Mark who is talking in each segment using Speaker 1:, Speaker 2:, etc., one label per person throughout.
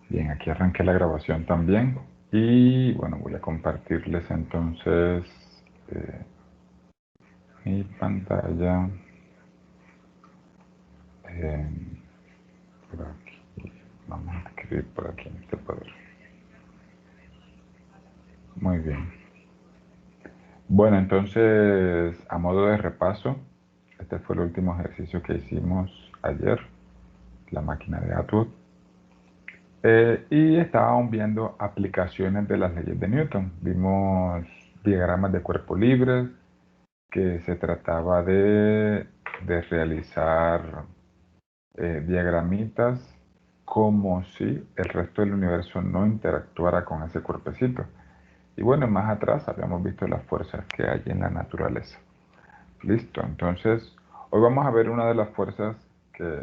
Speaker 1: Bien, aquí arranqué la grabación también y bueno, voy a compartirles entonces eh, mi pantalla eh, por aquí. Vamos a escribir por aquí en este poder. Muy bien. Bueno, entonces, a modo de repaso, este fue el último ejercicio que hicimos ayer, la máquina de Atwood. Y estábamos viendo aplicaciones de las leyes de Newton. Vimos diagramas de cuerpo libre, que se trataba de realizar diagramitas como si el resto del universo no interactuara con ese cuerpecito. Y bueno, más atrás habíamos visto las fuerzas que hay en la naturaleza. Listo, entonces hoy vamos a ver una de las fuerzas que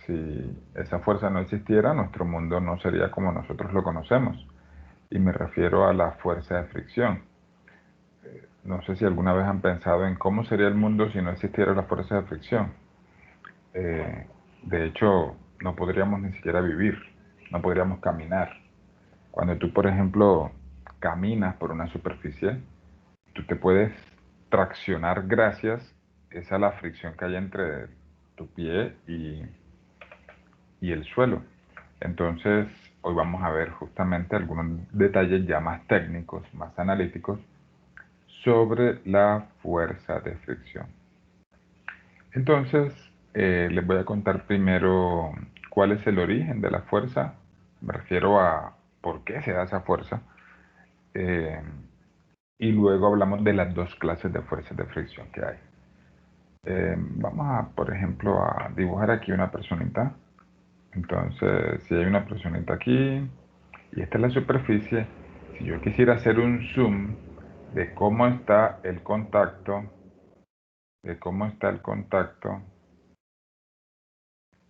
Speaker 1: si esa fuerza no existiera, nuestro mundo no sería como nosotros lo conocemos. Y me refiero a la fuerza de fricción. No sé si alguna vez han pensado en cómo sería el mundo si no existiera la fuerza de fricción. Eh, de hecho, no podríamos ni siquiera vivir, no podríamos caminar. Cuando tú, por ejemplo, caminas por una superficie, tú te puedes traccionar gracias es a la fricción que hay entre tu pie y el suelo. Entonces, hoy vamos a ver justamente algunos detalles ya más técnicos, más analíticos, sobre la fuerza de fricción. Entonces, les voy a contar primero cuál es el origen de la fuerza. Me refiero a por qué se da esa fuerza. Eh, y luego hablamos de las dos clases de fuerzas de fricción que hay. Vamos a, por ejemplo, a dibujar aquí una personita. Entonces, si hay una personita aquí y esta es la superficie, si yo quisiera hacer un zoom de cómo está el contacto, de cómo está el contacto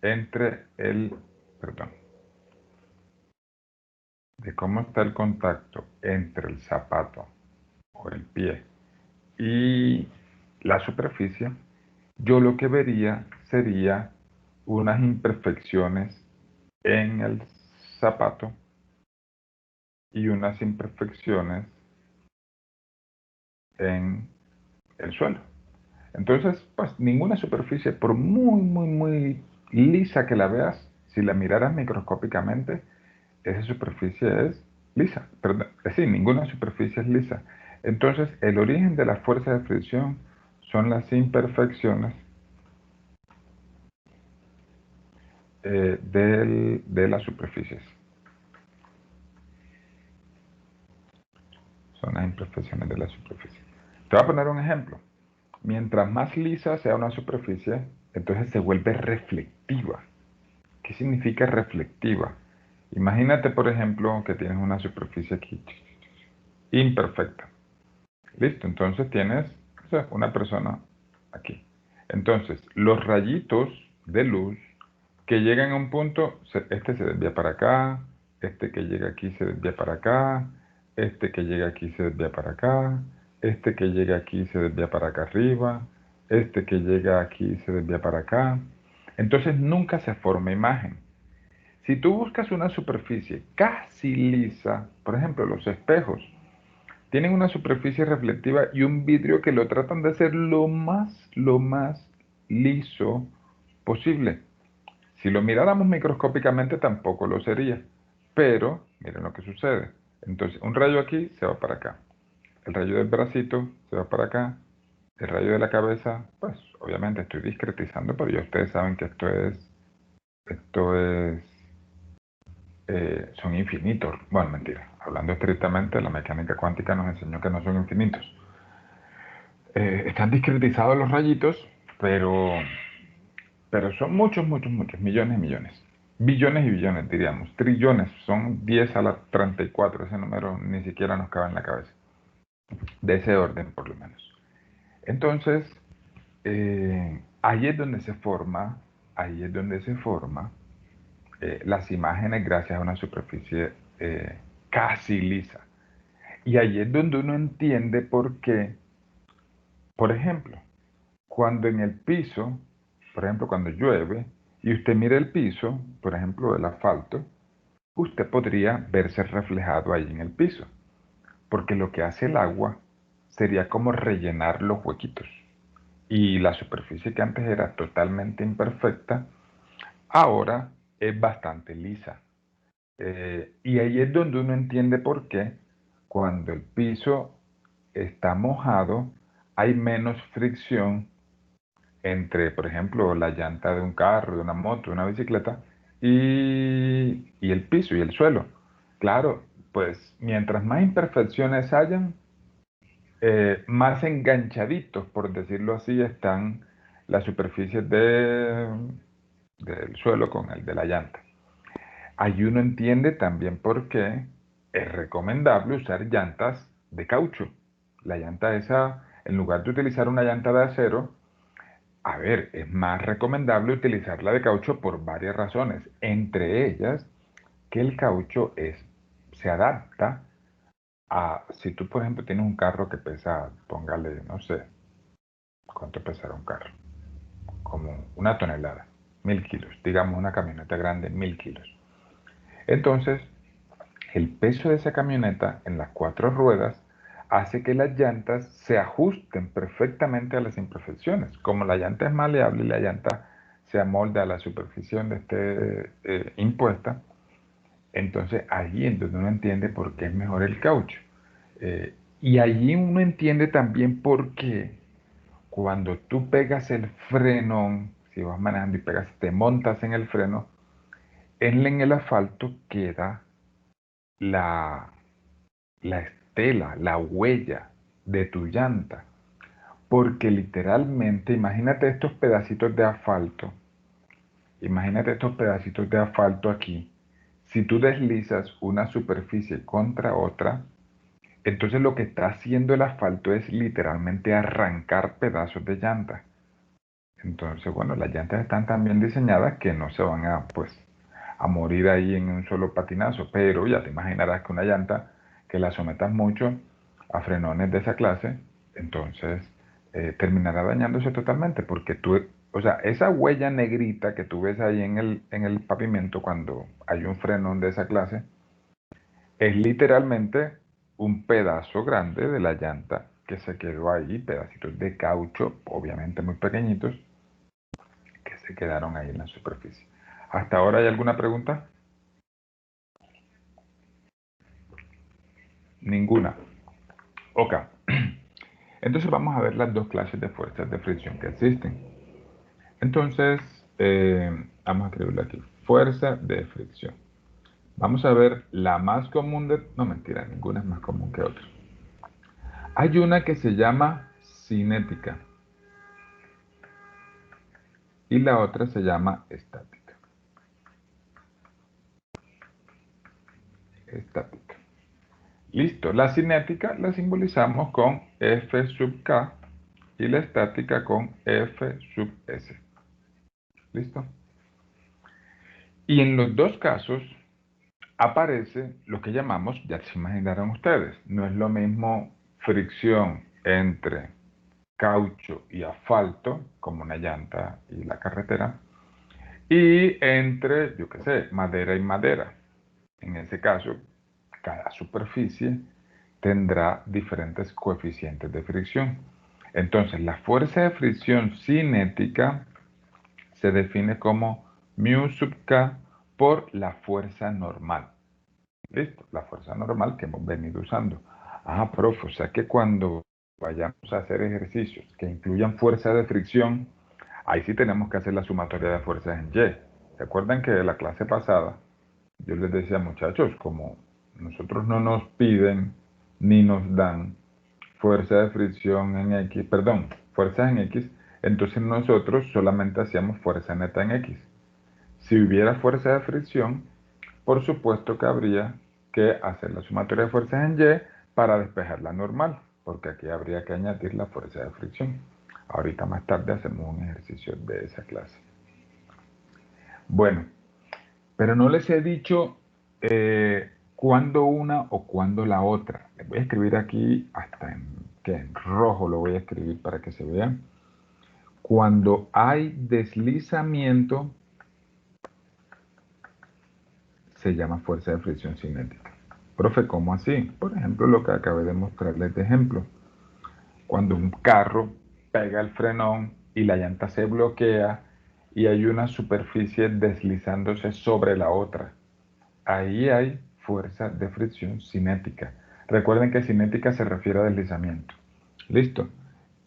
Speaker 1: entre el, perdón, de cómo está el contacto entre el zapato o el pie y la superficie, yo lo que vería sería unas imperfecciones en el zapato y unas imperfecciones en el suelo. Entonces, pues ninguna superficie, por muy lisa que la veas, si la miraras microscópicamente, esa superficie es lisa. Perdón, es decir, ninguna superficie es lisa. Entonces, el origen de la fuerza de fricción son las imperfecciones de las superficies. Son las imperfecciones de la superficie. Te voy a poner un ejemplo. Mientras más lisa sea una superficie, entonces se vuelve reflectiva. ¿Qué significa reflectiva? Imagínate, por ejemplo, que tienes una superficie aquí imperfecta. Listo, entonces tienes, o sea, una persona aquí. Entonces, los rayitos de luz que llegan a un punto, este se desvía para acá, este que llega aquí se desvía para acá, este que llega aquí se desvía para acá, este que llega aquí se desvía para acá arriba, este que llega aquí se desvía para acá. Entonces nunca se forma imagen. Si tú buscas una superficie casi lisa, por ejemplo, los espejos, tienen una superficie reflectiva y un vidrio que lo tratan de hacer lo más liso posible. Si lo miráramos microscópicamente tampoco lo sería. Pero, miren lo que sucede. Entonces, un rayo aquí se va para acá. El rayo del bracito se va para acá. El rayo de la cabeza, pues obviamente estoy discretizando, pero ya ustedes saben que esto es son infinitos. Bueno, mentira. Hablando estrictamente, la mecánica cuántica nos enseñó que no son infinitos. Están discretizados los rayitos, pero, pero son muchos, millones y millones. Billones y billones, diríamos. Trillones, son 10 a la 34. Ese número ni siquiera nos cabe en la cabeza. De ese orden, por lo menos. Entonces, ahí es donde se forma, ahí es donde se forma las imágenes gracias a una superficie casi lisa. Y ahí es donde uno entiende por qué, por ejemplo, cuando en el piso, por ejemplo, cuando llueve, y usted mira el piso, por ejemplo, del asfalto, usted podría verse reflejado ahí en el piso, porque lo que hace el agua sería como rellenar los huequitos. Y la superficie que antes era totalmente imperfecta, ahora es bastante lisa. Y ahí es donde uno entiende por qué cuando el piso está mojado hay menos fricción entre, por ejemplo, la llanta de un carro, de una moto, de una bicicleta y el piso y el suelo. Claro, pues mientras más imperfecciones hayan, más enganchaditos, por decirlo así, están las superficies del suelo con el de la llanta. Ahí uno entiende también por qué es recomendable usar llantas de caucho. La llanta esa, en lugar de utilizar una llanta de acero, a ver, es más recomendable utilizarla de caucho por varias razones. Entre ellas, que el caucho se adapta a, si tú por ejemplo tienes un carro que pesa, póngale, no sé, ¿cuánto pesará un carro? Como una tonelada, 1000 kilos, digamos una camioneta grande, 1000 kilos. Entonces, el peso de esa camioneta en las cuatro ruedas hace que las llantas se ajusten perfectamente a las imperfecciones. Como la llanta es maleable y la llanta se amolda a la superficie donde esté impuesta, entonces allí es donde uno entiende por qué es mejor el caucho. Y allí uno entiende también por qué cuando tú pegas el frenón, si vas manejando y pegas, te montas en el freno, en el asfalto queda la, la estela, la huella de tu llanta. Porque literalmente, imagínate estos pedacitos de asfalto aquí. Si tú deslizas una superficie contra otra, entonces lo que está haciendo el asfalto es literalmente arrancar pedazos de llanta. Entonces, bueno, las llantas están tan bien diseñadas que no se van a, pues, a morir ahí en un solo patinazo, pero ya te imaginarás que una llanta que la sometas mucho a frenones de esa clase, entonces terminará dañándose totalmente, porque tú, o sea, esa huella negrita que tú ves ahí en el pavimento cuando hay un frenón de esa clase, es literalmente un pedazo grande de la llanta que se quedó ahí, pedacitos de caucho, obviamente muy pequeñitos, que se quedaron ahí en la superficie. ¿Hasta ahora hay alguna pregunta? Ninguna. Ok. Entonces vamos a ver las dos clases de fuerzas de fricción que existen. Entonces, vamos a escribirlo aquí. Fuerza de fricción. Vamos a ver la más común de... No, mentira, ninguna es más común que otra. Hay una que se llama cinética y la otra se llama estática. Estática. Listo. La cinética la simbolizamos con F sub K y la estática con F sub S. ¿Listo? Y en los dos casos aparece lo que llamamos, ya se imaginarán ustedes, no es lo mismo fricción entre caucho y asfalto, como una llanta y la carretera, y entre, yo qué sé, madera y madera. En ese caso, cada superficie tendrá diferentes coeficientes de fricción. Entonces, la fuerza de fricción cinética se define como mu sub k por la fuerza normal. ¿Listo? La fuerza normal que hemos venido usando. Ah, profe, o sea que cuando vayamos a hacer ejercicios que incluyan fuerza de fricción, ahí sí tenemos que hacer la sumatoria de fuerzas en Y. Recuerden que de la clase pasada yo les decía, muchachos, como nosotros no nos piden ni nos dan fuerza de fricción en X, perdón, fuerzas en X, entonces nosotros solamente hacíamos fuerza neta en X. Si hubiera fuerza de fricción, por supuesto que habría que hacer la sumatoria de fuerzas en Y para despejar la normal, porque aquí habría que añadir la fuerza de fricción. Ahorita más tarde hacemos un ejercicio de esa clase. Bueno, pero no les he dicho cuándo una o cuándo la otra. Les voy a escribir aquí, hasta en rojo lo voy a escribir para que se vean. Cuando hay deslizamiento se llama fuerza de fricción cinética. Profe, ¿cómo así? Por ejemplo, lo que acabé de mostrarles de ejemplo. Cuando un carro pega el frenón y la llanta se bloquea y hay una superficie deslizándose sobre la otra. Ahí hay fuerza de fricción cinética. Recuerden que cinética se refiere a deslizamiento. ¿Listo?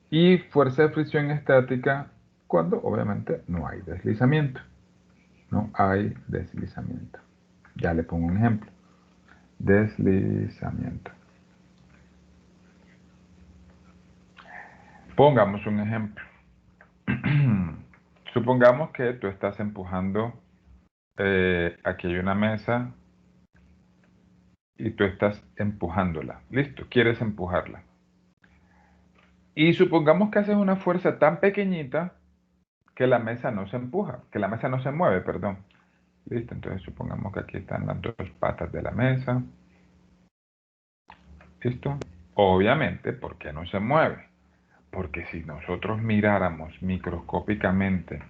Speaker 1: Y fuerza de fricción estática cuando obviamente no hay deslizamiento. No hay deslizamiento. Ya le pongo un ejemplo. Deslizamiento. Pongamos un ejemplo. Supongamos que tú estás empujando, aquí hay una mesa y tú estás empujándola. Listo, quieres empujarla. Y supongamos que haces una fuerza tan pequeñita que la mesa no se empuja, que la mesa no se mueve, perdón. Listo, entonces supongamos que aquí están las dos patas de la mesa. ¿Listo? Obviamente, ¿por qué no se mueve? Porque si nosotros miráramos microscópicamente,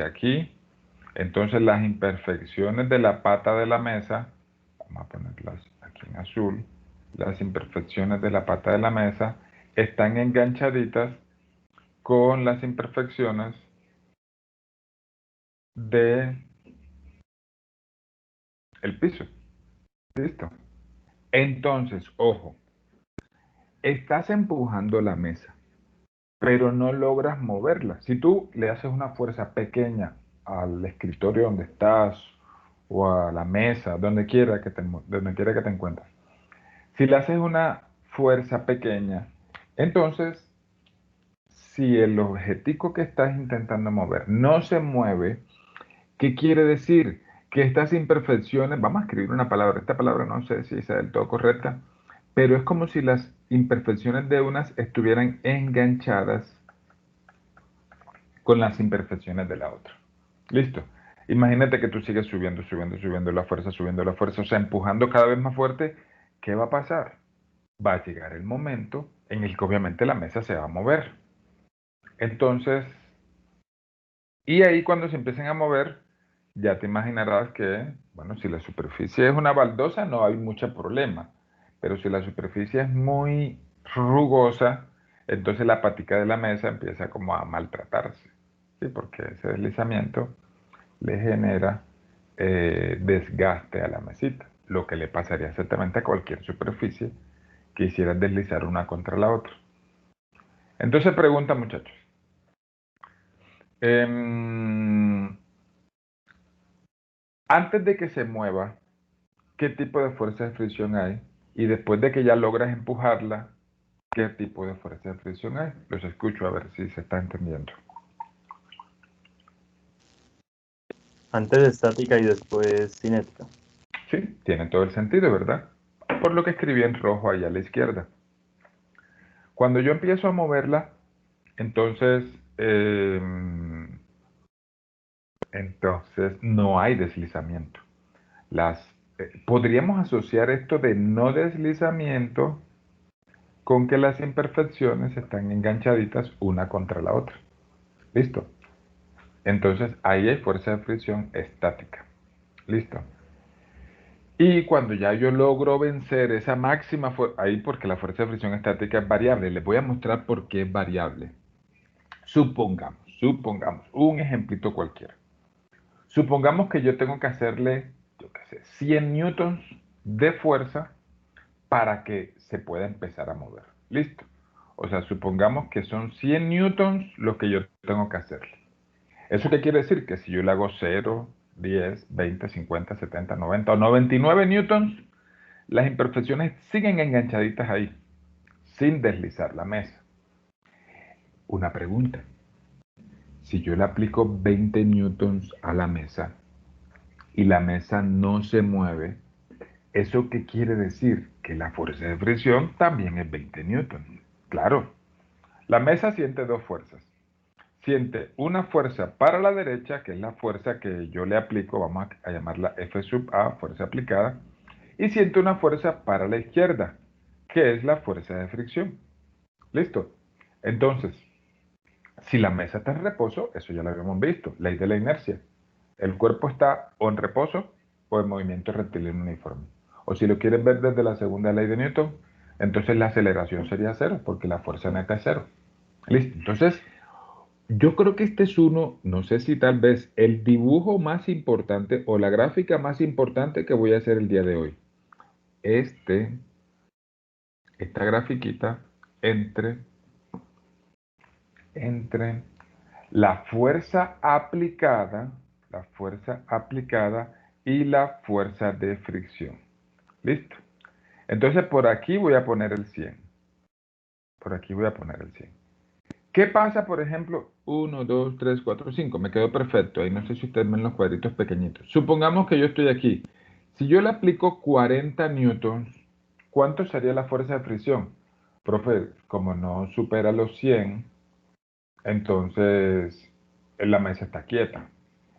Speaker 1: aquí, entonces las imperfecciones de la pata de la mesa, vamos a ponerlas aquí en azul, las imperfecciones de la pata de la mesa están enganchaditas con las imperfecciones de el piso. ¿Listo? Entonces, ojo, estás empujando la mesa, pero no logras moverla. Si tú le haces una fuerza pequeña al escritorio donde estás o a la mesa, donde quiera que te encuentres, si le haces una fuerza pequeña, entonces, si el objetivo que estás intentando mover no se mueve, ¿qué quiere decir? Que estas imperfecciones, vamos a escribir una palabra, esta palabra no sé si sea del todo correcta, pero es como si las imperfecciones de unas estuvieran enganchadas con las imperfecciones de la otra. Listo. Imagínate que tú sigues subiendo la fuerza, o sea, empujando cada vez más fuerte. ¿Qué va a pasar? Va a llegar el momento en el que obviamente la mesa se va a mover. Entonces, y ahí cuando se empiecen a mover, ya te imaginarás que, bueno, si la superficie es una baldosa no hay mucho problema, pero si la superficie es muy rugosa, entonces la patica de la mesa empieza como a maltratarse, ¿sí? Porque ese deslizamiento le genera desgaste a la mesita, lo que le pasaría exactamente a cualquier superficie que hiciera deslizar una contra la otra. Entonces pregunta, muchachos, em, antes de que se mueva, ¿qué tipo de fuerza de fricción hay? Y después de que ya logras empujarla, ¿qué tipo de fuerza de fricción hay? Los escucho a ver si se está entendiendo.
Speaker 2: Antes estática y después cinética.
Speaker 1: Sí, tiene todo el sentido, ¿verdad? Por lo que escribí en rojo ahí a la izquierda. Cuando yo empiezo a moverla, entonces, eh, entonces no hay deslizamiento. Podríamos asociar esto de no deslizamiento con que las imperfecciones están enganchaditas una contra la otra. ¿Listo? Entonces ahí hay fuerza de fricción estática. ¿Listo? Y cuando ya yo logro vencer esa máxima fuerza, ahí porque la fuerza de fricción estática es variable, les voy a mostrar por qué es variable. Supongamos, un ejemplito cualquiera. Supongamos que yo tengo que hacerle, yo qué sé, 100 newtons de fuerza para que se pueda empezar a mover. ¿Listo? O sea, supongamos que son 100 newtons lo que yo tengo que hacerle. ¿Eso qué quiere decir? Que si yo le hago 0, 10, 20, 50, 70, 90 o 99 newtons, las imperfecciones siguen enganchaditas ahí, sin deslizar la mesa. Una pregunta. Si yo le aplico 20 newtons a la mesa y la mesa no se mueve, ¿eso qué quiere decir? Que la fuerza de fricción también es 20 newtons. Claro, la mesa siente dos fuerzas. Siente una fuerza para la derecha, que es la fuerza que yo le aplico, vamos a llamarla F sub A, fuerza aplicada, y siente una fuerza para la izquierda, que es la fuerza de fricción. ¿Listo? Entonces, si la mesa está en reposo, eso ya lo habíamos visto, ley de la inercia. El cuerpo está o en reposo o en movimiento rectilíneo uniforme. O si lo quieren ver desde la segunda ley de Newton, entonces la aceleración sería cero, porque la fuerza neta es cero. Listo. Entonces, yo creo que este es uno, no sé si tal vez el dibujo más importante o la gráfica más importante que voy a hacer el día de hoy. Esta grafiquita entre la fuerza aplicada y la fuerza de fricción. ¿Listo? Entonces por aquí voy a poner el 100. Por aquí voy a poner el 100. ¿Qué pasa, por ejemplo? 1, 2, 3, 4, 5. Me quedó perfecto. Ahí no sé si ustedes ven los cuadritos pequeñitos. Supongamos que yo estoy aquí. Si yo le aplico 40 newtons, ¿cuánto sería la fuerza de fricción? Profe, como no supera los 100, entonces la mesa está quieta.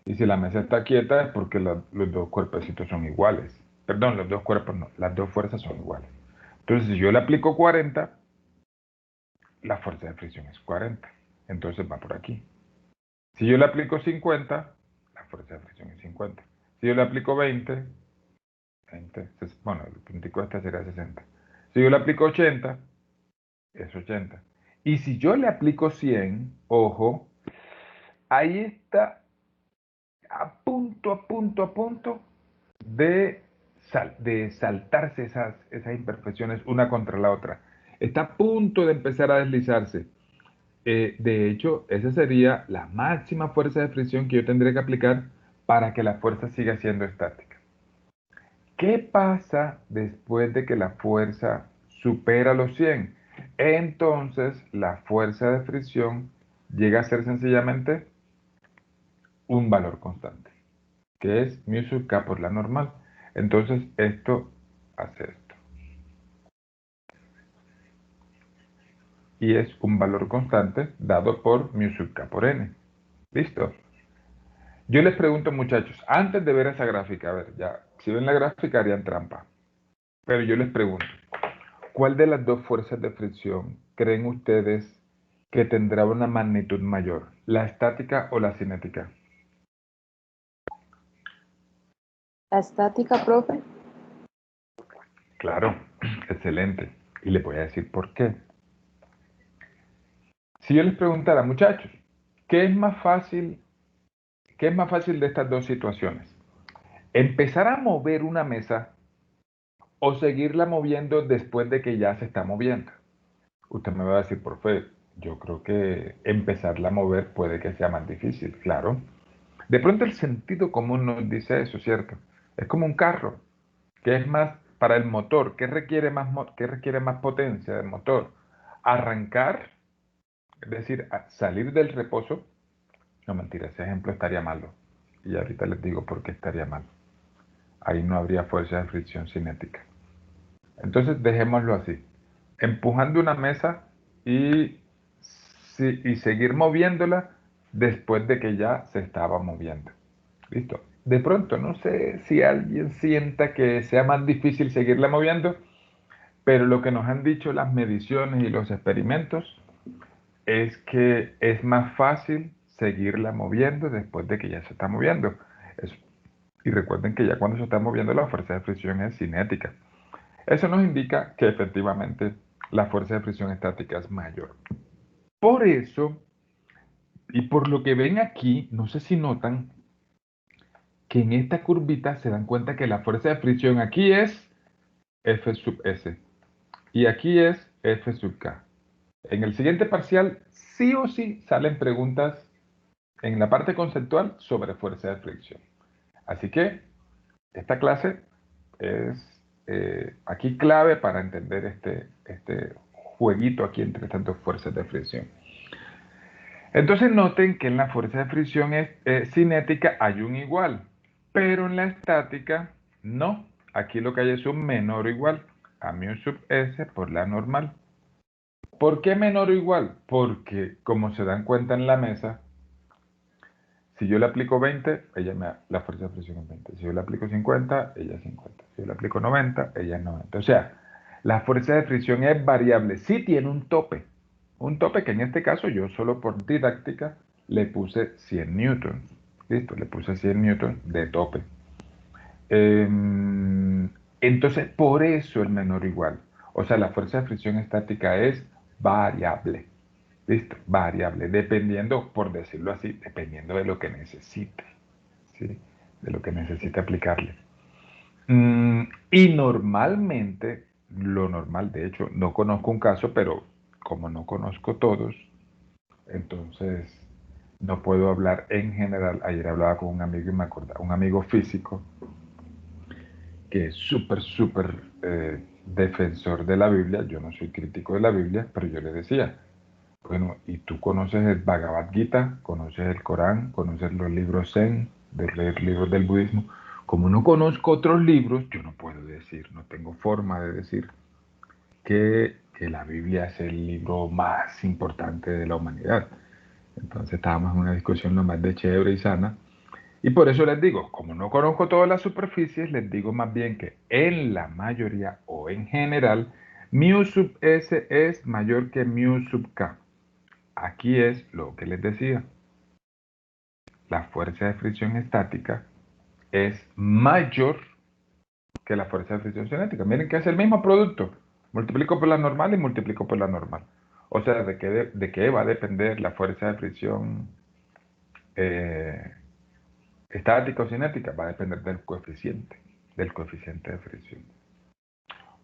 Speaker 1: Y si la mesa está quieta es porque los dos cuerpecitos son iguales. Perdón, los dos cuerpos no, las dos fuerzas son iguales. Entonces, si yo le aplico 40, la fuerza de fricción es 40. Entonces va por aquí. Si yo le aplico 50, la fuerza de fricción es 50. Si yo le aplico 20, bueno, el puntico este sería 60. Si yo le aplico 80, es 80. Y si yo le aplico 100, ojo, ahí está a punto de saltarse esas imperfecciones una contra la otra. Está a punto de empezar a deslizarse. De hecho, esa sería la máxima fuerza de fricción que yo tendría que aplicar para que la fuerza siga siendo estática. ¿Qué pasa después de que la fuerza supera los 100? Entonces, la fuerza de fricción llega a ser sencillamente un valor constante, que es mu sub k por la normal. Entonces, esto hace esto. Y es un valor constante dado por mu sub k por n. ¿Listo? Yo les pregunto, muchachos, antes de ver esa gráfica, a ver, ya, si ven la gráfica harían trampa. Pero yo les pregunto, ¿cuál de las dos fuerzas de fricción creen ustedes que tendrá una magnitud mayor? ¿La estática o la cinética?
Speaker 3: La estática, profe.
Speaker 1: Claro, excelente. Y les voy a decir por qué. Si yo les preguntara, muchachos, ¿qué es más fácil de estas dos situaciones? ¿Empezar a mover una mesa o seguirla moviendo después de que ya se está moviendo? Usted me va a decir, profe, yo creo que empezarla a mover puede que sea más difícil, claro. De pronto el sentido común nos dice eso, ¿cierto? Es como un carro, que es más para el motor, qué requiere más potencia del motor? Arrancar, es decir, salir del reposo. No, mentira, ese ejemplo estaría malo. Y ahorita les digo por qué estaría mal. Ahí no habría fuerza de fricción cinética. Entonces dejémoslo así. Empujando una mesa y, y seguir moviéndola después de que ya se estaba moviendo. ¿Listo? De pronto, no sé si alguien sienta que sea más difícil seguirla moviendo, pero lo que nos han dicho las mediciones y los experimentos es que es más fácil seguirla moviendo después de que ya se está moviendo. Y recuerden que ya cuando se está moviendo la fuerza de fricción es cinética. Eso nos indica que efectivamente la fuerza de fricción estática es mayor. Por eso, y por lo que ven aquí, no sé si notan que en esta curvita se dan cuenta que la fuerza de fricción aquí es F sub S y aquí es F sub K. En el siguiente parcial, sí o sí salen preguntas en la parte conceptual sobre fuerza de fricción. Así que esta clase es aquí clave para entender este jueguito aquí entre estas dos fuerzas de fricción. Entonces noten que en la fuerza de fricción cinética hay un igual, pero en la estática no. Aquí lo que hay es un menor o igual a mu sub s por la normal. ¿Por qué menor o igual? Porque como se dan cuenta en la mesa, si yo le aplico 20, la fuerza de fricción es 20. Si yo le aplico 50, ella es 50. Si yo le aplico 90, ella es 90. O sea, la fuerza de fricción es variable. Sí tiene un tope. Un tope que en este caso yo solo por didáctica le puse 100 newtons. Listo, le puse 100 newtons de tope. Entonces, por eso el menor igual. O sea, la fuerza de fricción estática es variable. ¿Listo? Variable, dependiendo, por decirlo así, dependiendo de lo que necesite. ¿Sí? De lo que necesite aplicarle. Y normalmente, lo normal, de hecho, no conozco un caso, pero como no conozco todos, entonces no puedo hablar en general. Ayer hablaba con un amigo y me acordaba, un amigo físico, que es súper defensor de la Biblia. Yo no soy crítico de la Biblia, pero yo le decía, bueno, ¿y tú conoces el Bhagavad Gita? ¿Conoces el Corán? ¿Conoces los libros Zen? De leer libros del budismo. Como no conozco otros libros, yo no puedo decir, no tengo forma de decir que la Biblia es el libro más importante de la humanidad. Entonces estábamos en una discusión lo más de chévere y sana. Y por eso les digo, como no conozco todas las superficies, les digo más bien que en la mayoría o en general, mu sub S es mayor que mu sub K. Aquí es lo que les decía. La fuerza de fricción estática es mayor que la fuerza de fricción cinética. Miren que es el mismo producto. Multiplico por la normal y multiplico por la normal. O sea, ¿de qué va a depender la fuerza de fricción eh, estática o cinética? Va a depender del coeficiente de fricción.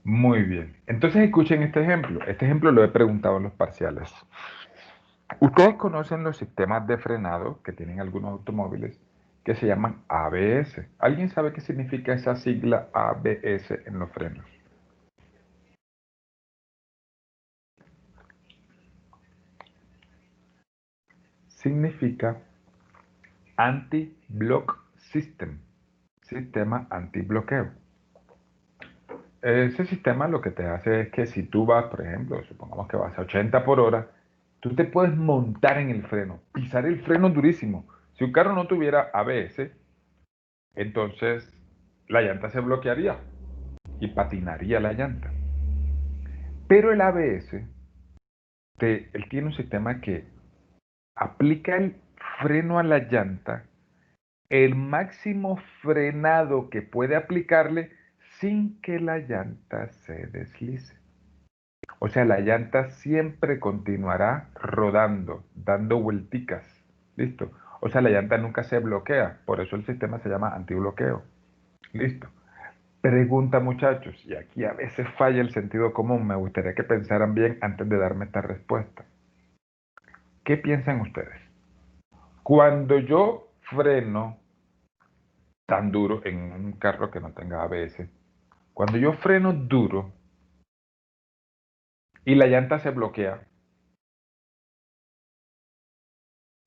Speaker 1: Muy bien. Entonces escuchen este ejemplo. Este ejemplo lo he preguntado en los parciales. Ustedes conocen los sistemas de frenado que tienen algunos automóviles que se llaman ABS. ¿Alguien sabe qué significa esa sigla ABS en los frenos? Significa Anti-Block System, sistema antibloqueo. Ese sistema lo que te hace es que si tú vas, por ejemplo, supongamos que vas a 80 por hora, tú te puedes montar en el freno, pisar el freno durísimo. Si un carro no tuviera ABS, entonces la llanta se bloquearía y patinaría la llanta. Pero el ABS, él tiene un sistema que aplica el freno a la llanta, el máximo frenado que puede aplicarle sin que la llanta se deslice. O sea, la llanta siempre continuará rodando, dando vuelticas. ¿Listo? O sea, la llanta nunca se bloquea. Por eso el sistema se llama antibloqueo. ¿Listo? Pregunta, muchachos, y aquí a veces falla el sentido común. Me gustaría que pensaran bien antes de darme esta respuesta. ¿Qué piensan ustedes? Cuando yo freno tan duro en un carro que no tenga ABS, cuando yo freno duro y la llanta se bloquea,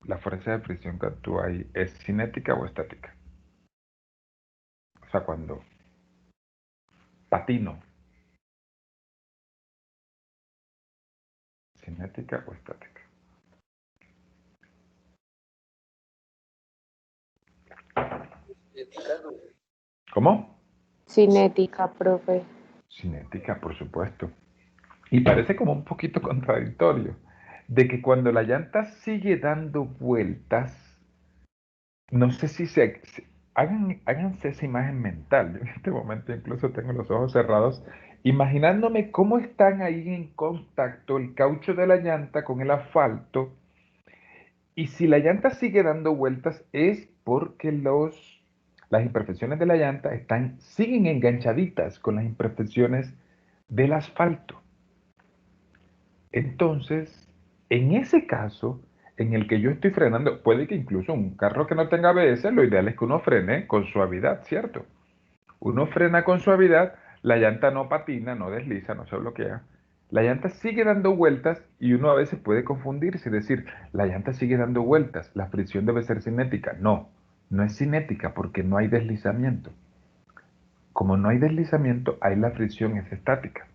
Speaker 1: la fuerza de fricción que actúa ahí es cinética o estática. O sea, cuando patino, cinética o estática. ¿Cómo?
Speaker 3: Cinética, profe.
Speaker 1: Cinética, por supuesto. Y parece como un poquito contradictorio, de que cuando la llanta sigue dando vueltas, no sé si háganse esa imagen mental. Yo en este momento incluso tengo los ojos cerrados, imaginándome cómo están ahí en contacto el caucho de la llanta con el asfalto. Y si la llanta sigue dando vueltas es porque las imperfecciones de la llanta siguen enganchaditas con las imperfecciones del asfalto. Entonces, en ese caso, en el que yo estoy frenando, puede que incluso un carro que no tenga ABS, lo ideal es que uno frene con suavidad, ¿cierto? Uno frena con suavidad, la llanta no patina, no desliza, no se bloquea. La llanta sigue dando vueltas y uno a veces puede confundirse y decir, la llanta sigue dando vueltas, la fricción debe ser cinética. No, no es cinética porque no hay deslizamiento. Como no hay deslizamiento, ahí la fricción es estática.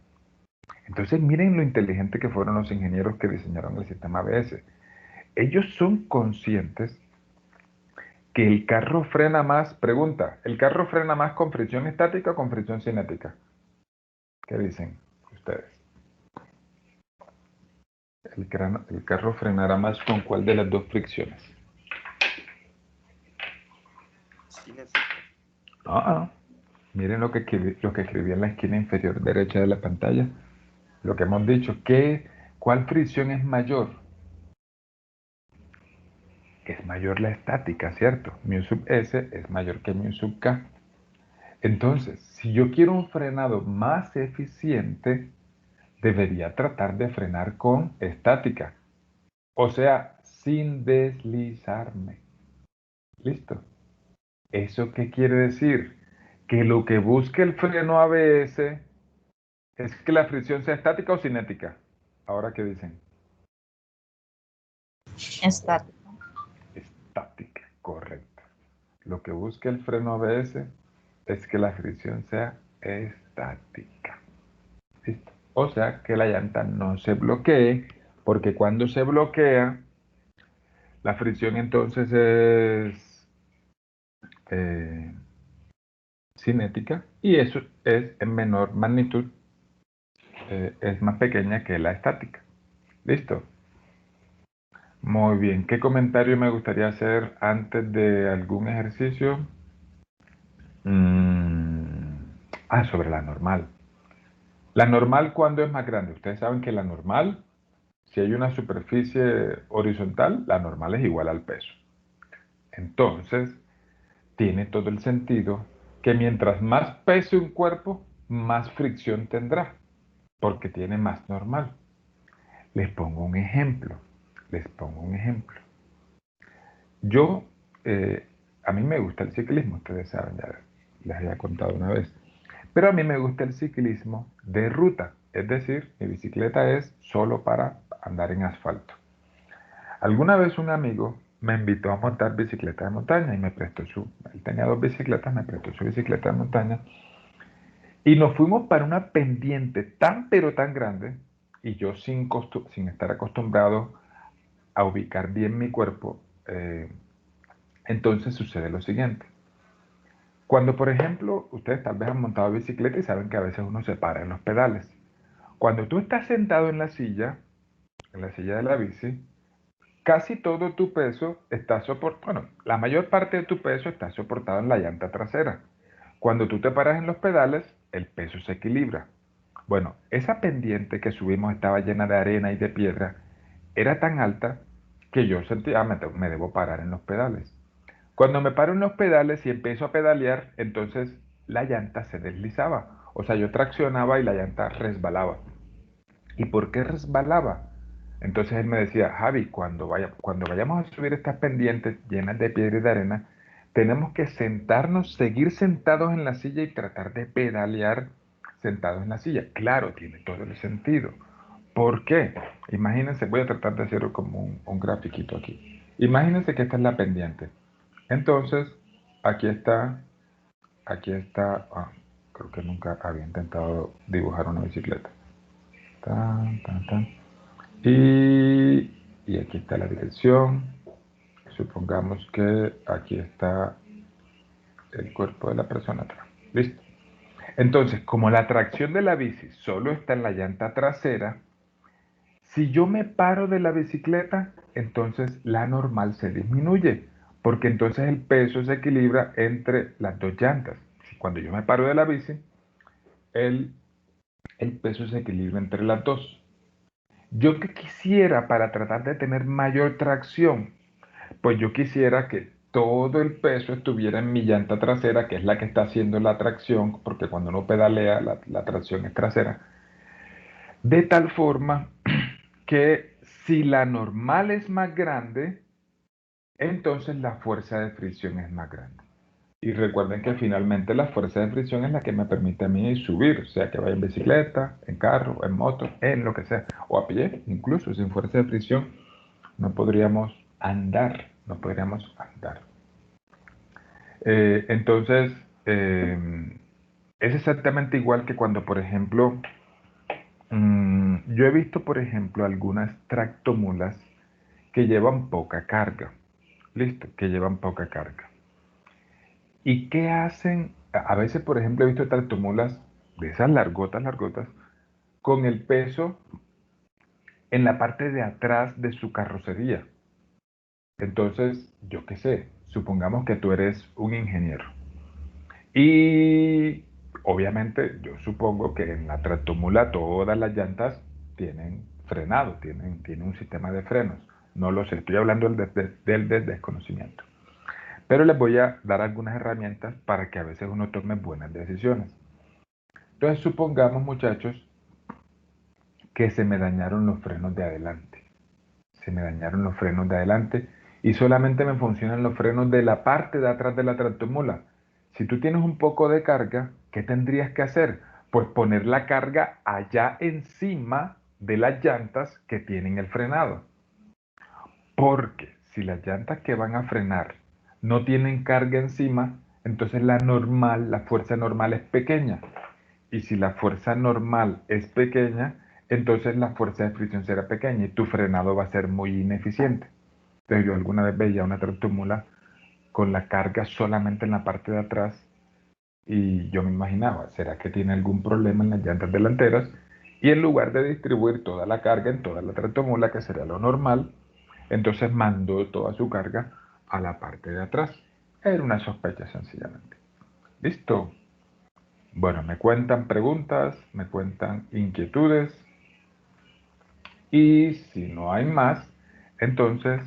Speaker 1: Entonces miren lo inteligente que fueron los ingenieros que diseñaron el sistema ABS. Ellos son conscientes que el carro frena más, pregunta, ¿el carro frena más con fricción estática o con fricción cinética? ¿Qué dicen ustedes? ¿El carro frenará más con cuál de las dos fricciones? No, miren lo que escribí en la esquina inferior derecha de la pantalla. Lo que hemos dicho, ¿cuál fricción es mayor? Es mayor la estática, ¿cierto? Mu sub S es mayor que mu sub K. Entonces, si yo quiero un frenado más eficiente, debería tratar de frenar con estática. O sea, sin deslizarme. ¿Listo? ¿Eso qué quiere decir? Que lo que busca el freno ABS es que la fricción sea estática o cinética. Ahora, ¿qué dicen?
Speaker 4: Estática.
Speaker 1: Estática, correcto. Lo que busca el freno ABS es que la fricción sea estática. ¿Listo? O sea, que la llanta no se bloquee, porque cuando se bloquea, la fricción entonces es eh, cinética y eso es en menor magnitud, es más pequeña que la estática. ¿Listo? Muy bien. ¿Qué comentario me gustaría hacer antes de algún ejercicio? Sobre la normal. La normal, ¿cuándo es más grande? Ustedes saben que la normal, si hay una superficie horizontal, la normal es igual al peso. Entonces, tiene todo el sentido que mientras más pese un cuerpo, más fricción tendrá, porque tiene más normal. Les pongo un ejemplo. Les pongo un ejemplo. Yo, a mí me gusta el ciclismo, ustedes saben, ya les había contado una vez. Pero a mí me gusta el ciclismo de ruta, es decir, mi bicicleta es solo para andar en asfalto. Alguna vez un amigo me invitó a montar bicicleta de montaña y me prestó él tenía dos bicicletas, me prestó su bicicleta de montaña y nos fuimos para una pendiente tan pero tan grande y yo sin estar acostumbrado a ubicar bien mi cuerpo, entonces sucede lo siguiente. Cuando, por ejemplo, ustedes tal vez han montado bicicleta y saben que a veces uno se para en los pedales. Cuando tú estás sentado en la silla de la bici, casi todo tu peso está soportado, bueno, la mayor parte de tu peso está soportado en la llanta trasera. Cuando tú te paras en los pedales, el peso se equilibra. Bueno, esa pendiente que subimos estaba llena de arena y de piedra, era tan alta que yo sentía, me debo parar en los pedales. Cuando me paro en los pedales y empiezo a pedalear, entonces la llanta se deslizaba. O sea, yo traccionaba y la llanta resbalaba. ¿Y por qué resbalaba? Entonces él me decía, Javi, cuando vayamos a subir estas pendientes llenas de piedra y de arena, tenemos que sentarnos, seguir sentados en la silla y tratar de pedalear sentados en la silla. Claro, tiene todo el sentido. ¿Por qué? Imagínense, voy a tratar de hacer como un grafiquito aquí. Imagínense que esta es la pendiente. Entonces, aquí está, creo que nunca había intentado dibujar una bicicleta. Tan, tan, tan. Y aquí está la dirección. Supongamos que aquí está el cuerpo de la persona atrás. ¿Listo? Entonces, como la tracción de la bici solo está en la llanta trasera, si yo me paro de la bicicleta, entonces la normal se disminuye, porque entonces el peso se equilibra entre las dos llantas. Cuando yo me paro de la bici, el, el peso se equilibra entre las dos. Yo que quisiera para tratar de tener mayor tracción, pues yo quisiera que todo el peso estuviera en mi llanta trasera, que es la que está haciendo la tracción, porque cuando uno pedalea, la tracción es trasera, de tal forma que si la normal es más grande, entonces la fuerza de fricción es más grande. Y recuerden que finalmente la fuerza de fricción es la que me permite a mí subir, sea que vaya en bicicleta, en carro, en moto, en lo que sea, o a pie, incluso sin fuerza de fricción, no podríamos andar, no podríamos andar. Entonces, es exactamente igual que cuando, por ejemplo, yo he visto, por ejemplo, algunas tractomulas que llevan poca carga. Listo, que llevan poca carga. ¿Y qué hacen? A veces, por ejemplo, he visto tractomulas de esas largotas, largotas, con el peso en la parte de atrás de su carrocería. Entonces, yo qué sé, supongamos que tú eres un ingeniero Y obviamente yo supongo que en la tractomula todas las llantas tienen frenado, tienen un sistema de frenos. No lo sé, estoy hablando del desconocimiento. Pero les voy a dar algunas herramientas para que a veces uno tome buenas decisiones. Entonces supongamos, muchachos, que se me dañaron los frenos de adelante. Se me dañaron los frenos de adelante y solamente me funcionan los frenos de la parte de atrás de la tractomula. Si tú tienes un poco de carga, ¿qué tendrías que hacer? Pues poner la carga allá encima de las llantas que tienen el frenado. Porque si las llantas que van a frenar no tienen carga encima, entonces la fuerza normal es pequeña. Y si la fuerza normal es pequeña, entonces la fuerza de fricción será pequeña y tu frenado va a ser muy ineficiente. Entonces yo alguna vez veía una tractomula con la carga solamente en la parte de atrás y yo me imaginaba, ¿será que tiene algún problema en las llantas delanteras? Y en lugar de distribuir toda la carga en toda la tractomula, que sería lo normal, entonces mandó toda su carga a la parte de atrás. Era una sospecha sencillamente. ¿Listo? Bueno, me cuentan preguntas, me cuentan inquietudes y si no hay más, entonces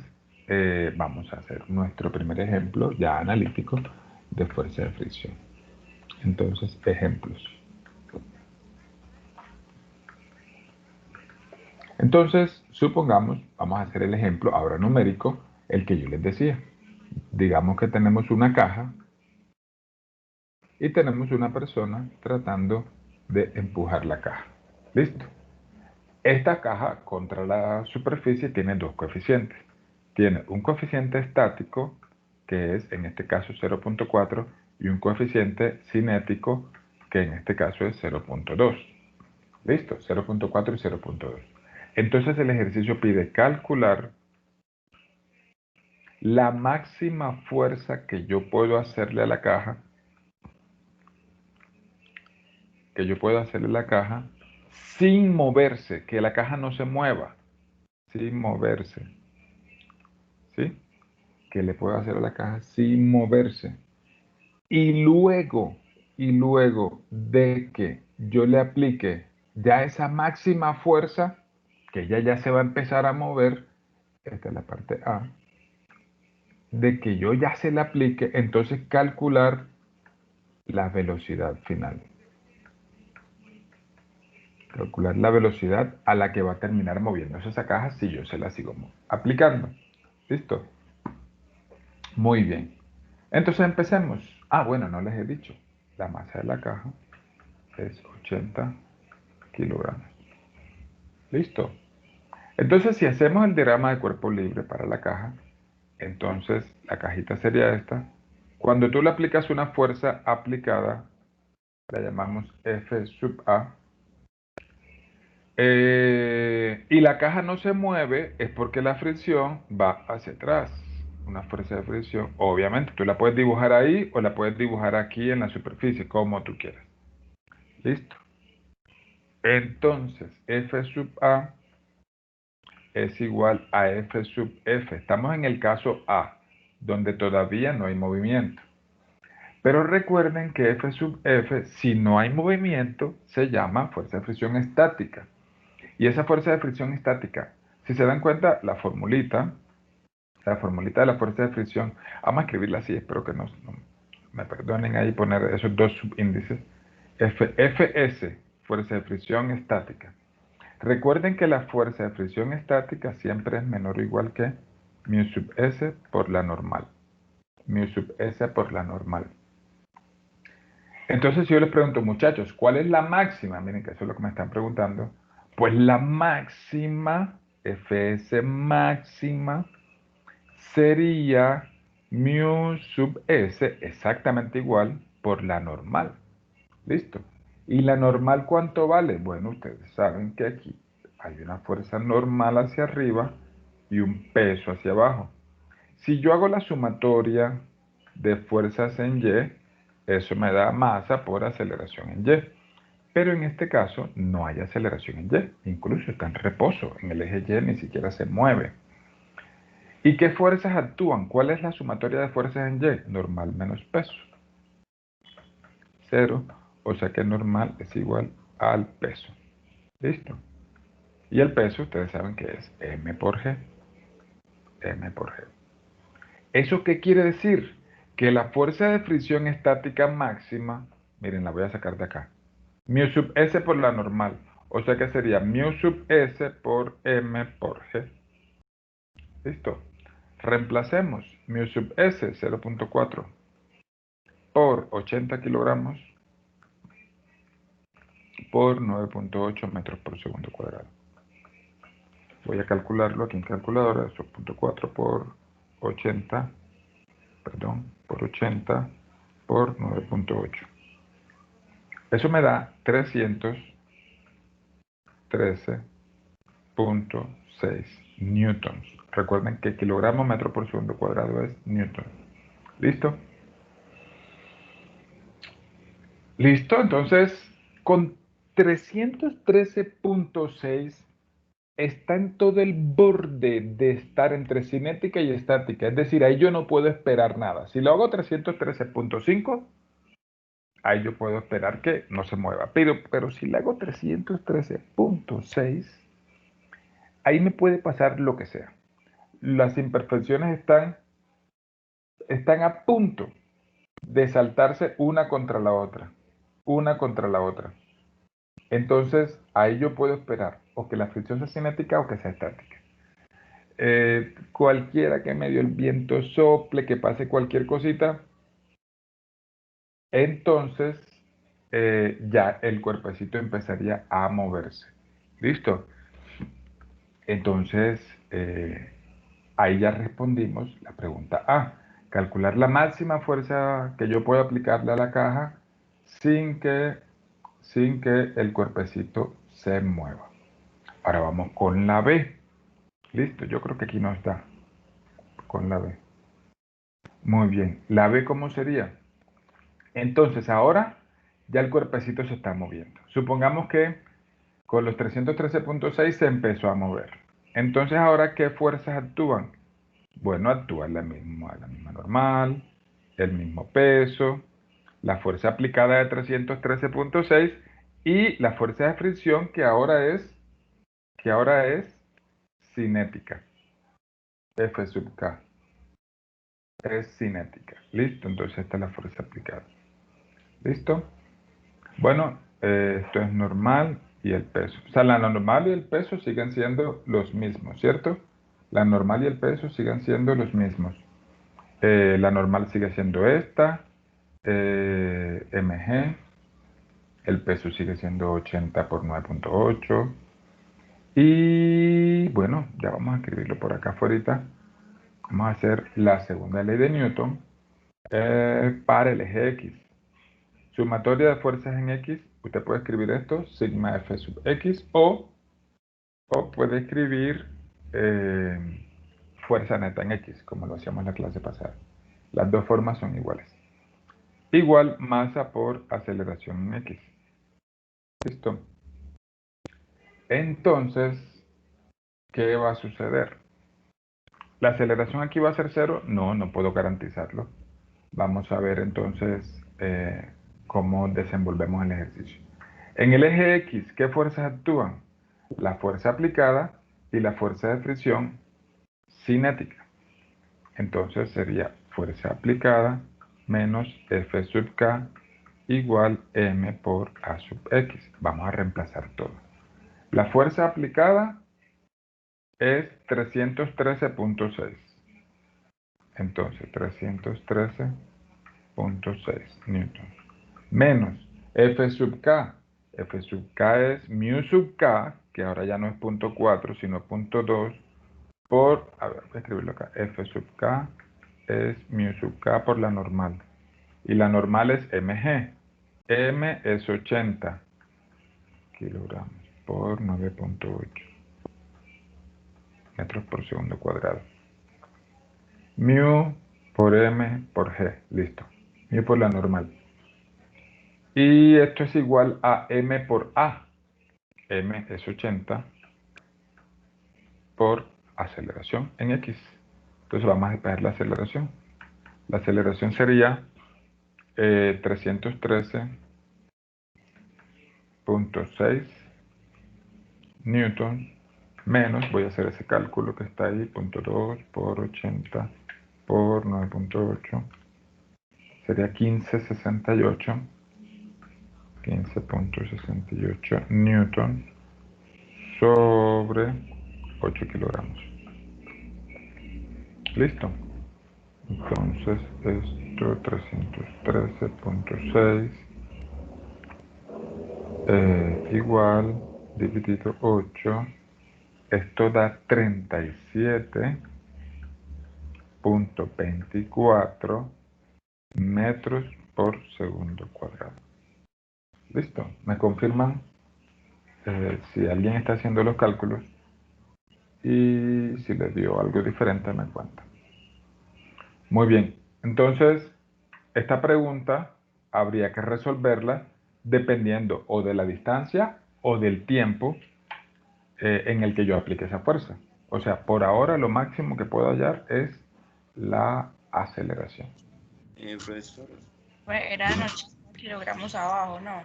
Speaker 1: vamos a hacer nuestro primer ejemplo ya analítico de fuerza de fricción. Entonces, ejemplos. Entonces, supongamos, vamos a hacer el ejemplo ahora numérico, el que yo les decía. Digamos que tenemos una caja y tenemos una persona tratando de empujar la caja. ¿Listo? Esta caja contra la superficie tiene dos coeficientes. Tiene un coeficiente estático, que es en este caso 0.4, y un coeficiente cinético, que en este caso es 0.2. ¿Listo? 0.4 y 0.2. Entonces el ejercicio pide calcular la máxima fuerza que yo puedo hacerle a la caja, sin moverse, que la caja no se mueva, sin moverse, ¿sí? Que le puedo hacer a la caja sin moverse. Y luego de que yo le aplique ya esa máxima fuerza, que ella ya se va a empezar a mover, esta es la parte A, de que yo ya se la aplique, entonces calcular la velocidad final. Calcular la velocidad a la que va a terminar moviéndose esa caja si yo se la sigo aplicando. ¿Listo? Muy bien. Entonces empecemos. Ah, bueno, no les he dicho. La masa de la caja es 80 kilogramos. ¿Listo? Entonces, si hacemos el diagrama de cuerpo libre para la caja, entonces la cajita sería esta. Cuando tú le aplicas una fuerza aplicada, la llamamos F sub A, y la caja no se mueve, es porque la fricción va hacia atrás. Una fuerza de fricción, obviamente, tú la puedes dibujar ahí o la puedes dibujar aquí en la superficie, como tú quieras. ¿Listo? Entonces, F sub A es igual a F sub F. Estamos en el caso A, donde todavía no hay movimiento. Pero recuerden que F sub F, si no hay movimiento, se llama fuerza de fricción estática. Y esa fuerza de fricción estática, si se dan cuenta, la formulita de la fuerza de fricción, vamos a escribirla así, espero que no me perdonen ahí poner esos dos subíndices. Fs, fuerza de fricción estática. Recuerden que la fuerza de fricción estática siempre es menor o igual que mu sub s por la normal. Mu sub s por la normal. Entonces, si yo les pregunto, muchachos, ¿cuál es la máxima? Miren que eso es lo que me están preguntando. Pues la máxima, Fs máxima, sería mu sub s exactamente igual por la normal. ¿Listo? ¿Y la normal cuánto vale? Bueno, ustedes saben que aquí hay una fuerza normal hacia arriba y un peso hacia abajo. Si yo hago la sumatoria de fuerzas en Y, eso me da masa por aceleración en Y. Pero en este caso no hay aceleración en Y, incluso está en reposo, en el eje Y ni siquiera se mueve. ¿Y qué fuerzas actúan? ¿Cuál es la sumatoria de fuerzas en Y? Normal menos peso. 0, o sea que normal es igual al peso. ¿Listo? Y el peso, ustedes saben que es m por g. M por g. ¿Eso qué quiere decir? Que la fuerza de fricción estática máxima, miren, la voy a sacar de acá, mu sub s por la normal, o sea que sería mu sub s por m por g. ¿Listo? Reemplacemos mu sub s 0.4 por 80 kilogramos por 9.8 metros por segundo cuadrado. Voy a calcularlo aquí en calculadora, eso 0.4 por 80, perdón, por 80 por 9.8. Eso me da 313.6 newtons. Recuerden que kilogramo metro por segundo cuadrado es newton. ¿Listo? ¿Listo? Entonces, con 313.6 está en todo el borde de estar entre cinética y estática. Es decir, ahí yo no puedo esperar nada. Si lo hago 313.5, ahí yo puedo esperar que no se mueva. Pero si le hago 313.6, ahí me puede pasar lo que sea. Las imperfecciones están a punto de saltarse una contra la otra. Una contra la otra. Entonces, ahí yo puedo esperar o que la fricción sea cinética o que sea estática. Cualquiera que medio el viento sople, que pase cualquier cosita, entonces ya el cuerpecito empezaría a moverse. ¿Listo? Entonces, ahí ya respondimos la pregunta A. Calcular la máxima fuerza que yo puedo aplicarle a la caja sin que el cuerpecito se mueva. Ahora vamos con la B. Listo, yo creo que aquí no está. Con la B. Muy bien. ¿La B cómo sería? Entonces ahora ya el cuerpecito se está moviendo. Supongamos que con los 313.6 se empezó a mover. Entonces ahora, ¿qué fuerzas actúan? Bueno, actúa la misma normal, el mismo peso, la fuerza aplicada de 313.6 y la fuerza de fricción que ahora es cinética. F sub K es cinética. ¿Listo? Entonces esta es la fuerza aplicada. ¿Listo? Bueno, esto es normal y el peso. O sea, la normal y el peso siguen siendo los mismos, ¿cierto? La normal y el peso siguen siendo los mismos. La normal sigue siendo esta, mg. El peso sigue siendo 80 por 9.8. Y bueno, ya vamos a escribirlo por acá afuera. Vamos a hacer la segunda ley de Newton para el eje X. Sumatoria de fuerzas en X, usted puede escribir esto, sigma F sub X, o puede escribir fuerza neta en X, como lo hacíamos en la clase pasada. Las dos formas son iguales. Igual masa por aceleración en X. ¿Listo? Entonces, ¿qué va a suceder? ¿La aceleración aquí va a ser 0? No, no puedo garantizarlo. Vamos a ver entonces cómo desenvolvemos el ejercicio. En el eje X, ¿qué fuerzas actúan? La fuerza aplicada y la fuerza de fricción cinética. Entonces sería fuerza aplicada menos F sub K igual M por A sub X. Vamos a reemplazar todo. La fuerza aplicada es 313.6. Entonces 313.6 newtons. Menos F sub K. F sub K es mu sub K, que ahora ya no es 0.4, sino 0.2, por, a ver, voy a escribirlo acá, F sub K es mu sub K por la normal. Y la normal es mg. M es 80 kilogramos por 9.8 metros por segundo cuadrado. Mu por M por G, listo. Mu por la normal. Y esto es igual a M por A. M es 80 por aceleración en X. Entonces vamos a despejar la aceleración. La aceleración sería 313.6 newtons menos, voy a hacer ese cálculo que está ahí, 0.2 por 80 por 9.8, sería 15.68 newtons sobre 8 kilogramos. Listo. Entonces esto 313.6 igual dividido 8, esto da 37.24 metros por segundo cuadrado. Listo. Me confirman si alguien está haciendo los cálculos y si les dio algo diferente me cuenta. Muy bien. Entonces, esta pregunta habría que resolverla dependiendo o de la distancia o del tiempo en el que yo aplique esa fuerza. O sea, por ahora lo máximo que puedo hallar es la aceleración.
Speaker 4: Profesor,
Speaker 5: Eran 80 kilogramos abajo, ¿no?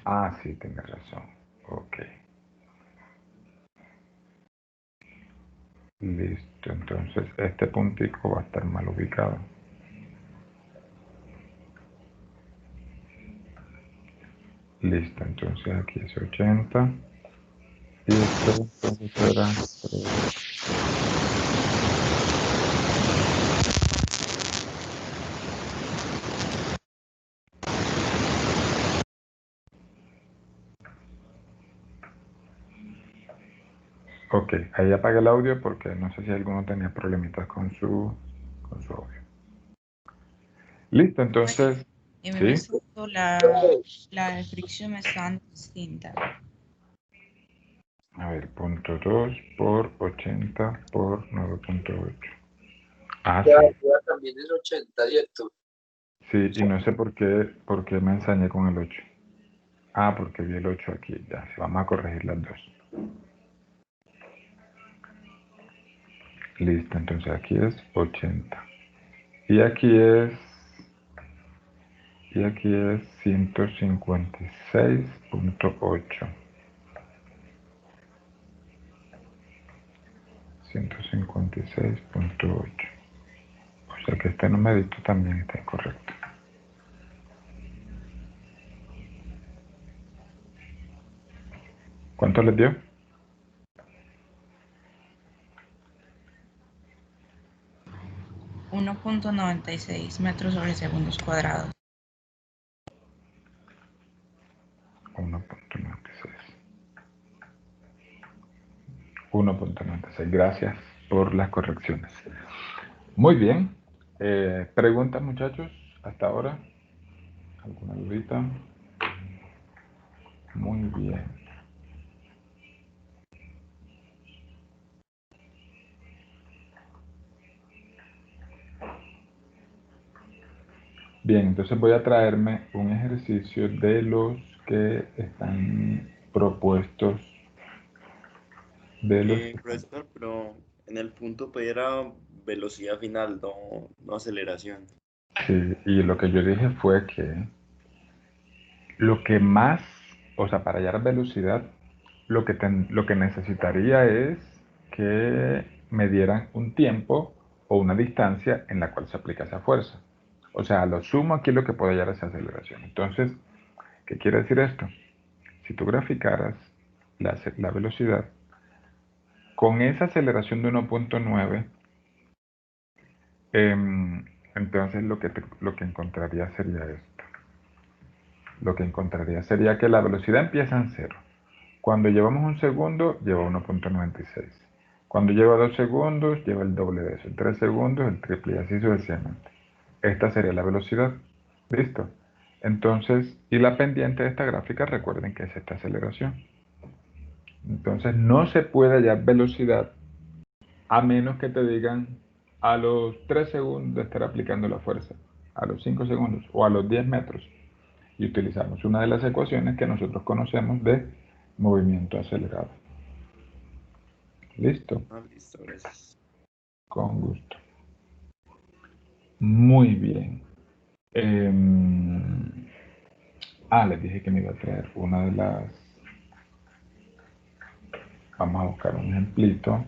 Speaker 1: Ah, sí, tienes razón. Ok. Listo, entonces este puntico va a estar mal ubicado. Listo, entonces aquí es 80. Y esto será 3. Ok, ahí apagué el audio porque no sé si alguno tenía problemitas con su audio. Listo, entonces,
Speaker 5: Y me
Speaker 1: ¿sí?
Speaker 5: está dando la fricción me está dando distinta.
Speaker 1: A ver, 0.2 por 80 por 9.8. Ah,
Speaker 6: Ya,
Speaker 1: sí.
Speaker 6: ya también es 80, ¿cierto?
Speaker 1: Sí, y no sé por qué me ensañé con el 8. Ah, porque vi el 8 aquí. Ya, sí, vamos a corregir las dos. Listo, entonces aquí es 80. Y aquí es 156.8. 156.8. O sea que este numerito también está incorrecto. ¿Cuánto les dio?
Speaker 5: 1.96 metros sobre segundos cuadrados.
Speaker 1: 1.96. 1.96. Gracias por las correcciones. Muy bien. ¿Preguntas, muchachos, hasta ahora? ¿Alguna dudita? Muy bien. Bien, entonces voy a traerme un ejercicio de los que están propuestos.
Speaker 4: profesor, pero en el punto P era velocidad final, no aceleración.
Speaker 1: Sí, y lo que yo dije fue que lo que más, o sea, para hallar velocidad, lo que necesitaría es que me dieran un tiempo o una distancia en la cual se aplica esa fuerza. O sea, a lo sumo aquí lo que puede hallar es aceleración. Entonces, ¿qué quiere decir esto? Si tú graficaras la velocidad con esa aceleración de 1.9, entonces lo que encontraría sería esto. Lo que encontraría sería que la velocidad empieza en 0. Cuando llevamos un segundo, lleva 1.96. Cuando lleva 2 segundos, lleva el doble de eso. En 3 segundos, el triple y así sucesivamente. Esta sería la velocidad. ¿Listo? Entonces, y la pendiente de esta gráfica, recuerden que es esta aceleración. Entonces, no se puede hallar velocidad a menos que te digan a los 3 segundos de estar aplicando la fuerza, a los 5 segundos o a los 10 metros. Y utilizamos una de las ecuaciones que nosotros conocemos de movimiento acelerado. ¿Listo?
Speaker 4: Ah, listo, gracias.
Speaker 1: Con gusto. Muy bien. Em, les dije que me iba a traer una de las... Vamos a buscar un ejemplito.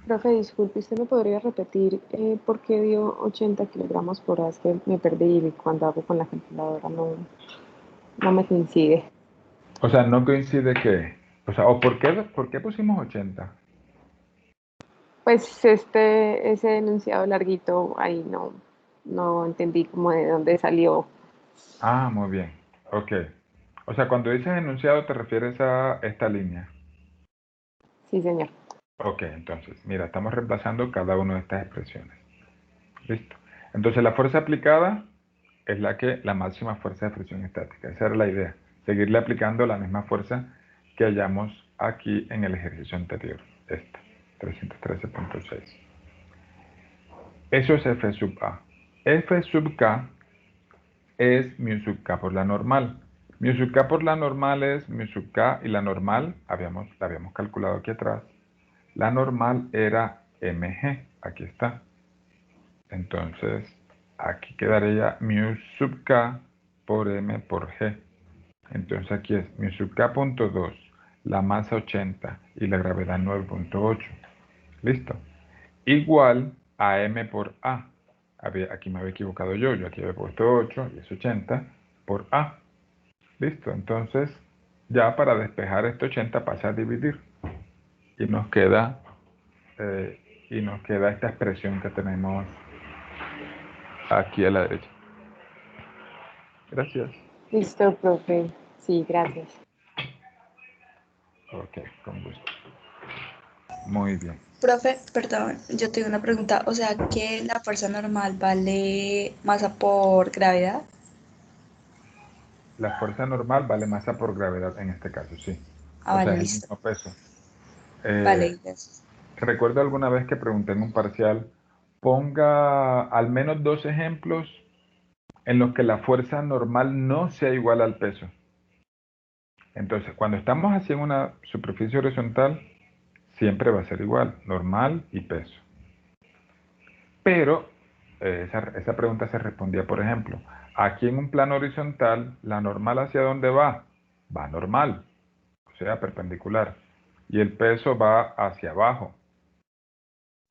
Speaker 3: Profe, disculpe, ¿usted me podría repetir por qué dio 80 kilogramos por hora? Es que me perdí y cuando hago con la calculadora no me coincide.
Speaker 1: O sea, no coincide que... O sea, ¿o por qué pusimos 80?
Speaker 3: Pues ese enunciado larguito ahí no entendí como de dónde salió.
Speaker 1: Ah, muy bien. Ok. O sea, cuando dices enunciado te refieres a esta línea.
Speaker 3: Sí, señor.
Speaker 1: Ok, entonces, mira, estamos reemplazando cada una de estas expresiones. Listo. Entonces, la fuerza aplicada es la máxima fuerza de fricción estática. Esa era la idea. Seguirle aplicando la misma fuerza que hallamos aquí en el ejercicio anterior. Esta, 313.6. Eso es F sub A. F sub K es mu sub K por la normal. Mu sub K por la normal es mu sub K y la normal, la habíamos calculado aquí atrás. La normal era mg. Aquí está. Entonces, aquí quedaría mu sub K por m por g. Entonces aquí es mu sub K punto 2, la masa 80 y la gravedad 9.8. ¿Listo? Igual a m por a. Aquí me había equivocado yo aquí había puesto 8 y es 80 por a. ¿Listo? Entonces, ya para despejar este 80 pasa a dividir y nos queda, esta expresión que tenemos aquí a la derecha. Gracias.
Speaker 3: Listo, profe. Sí, gracias.
Speaker 1: Ok, con gusto. Muy bien.
Speaker 5: Profe, perdón, yo tengo una pregunta. O sea, que la fuerza normal vale masa por gravedad.
Speaker 1: La fuerza normal vale masa por gravedad en este caso, sí.
Speaker 5: Ah,
Speaker 1: O sea,
Speaker 5: vale,
Speaker 1: es el
Speaker 5: listo.
Speaker 1: mismo peso.
Speaker 5: Vale, gracias.
Speaker 1: Recuerdo alguna vez que pregunté en un parcial, ponga al menos 2 ejemplos en los que la fuerza normal no sea igual al peso. Entonces, cuando estamos haciendo una superficie horizontal, siempre va a ser igual, normal y peso. Pero esa pregunta se respondía, por ejemplo, aquí en un plano horizontal, ¿la normal hacia dónde va? Va normal, o sea, perpendicular. Y el peso va hacia abajo.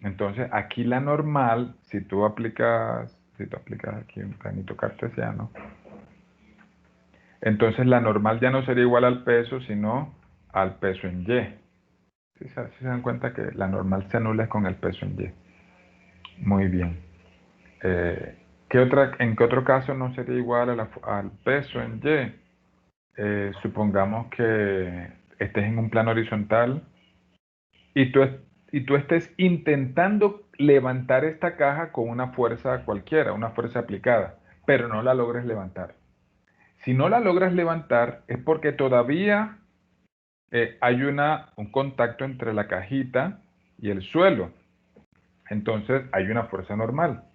Speaker 1: Entonces, aquí la normal, si tú aplicas aquí un planito cartesiano, entonces la normal ya no sería igual al peso, sino al peso en Y. Si se dan cuenta que la normal se anula con el peso en Y. Muy bien. ¿En qué otro caso no sería igual al peso en Y? Supongamos que estés en un plano horizontal y tú estés intentando levantar esta caja con una fuerza cualquiera, una fuerza aplicada, pero no la logres levantar. Si no la logras levantar es porque todavía hay un contacto entre la cajita y el suelo. Entonces hay una fuerza normal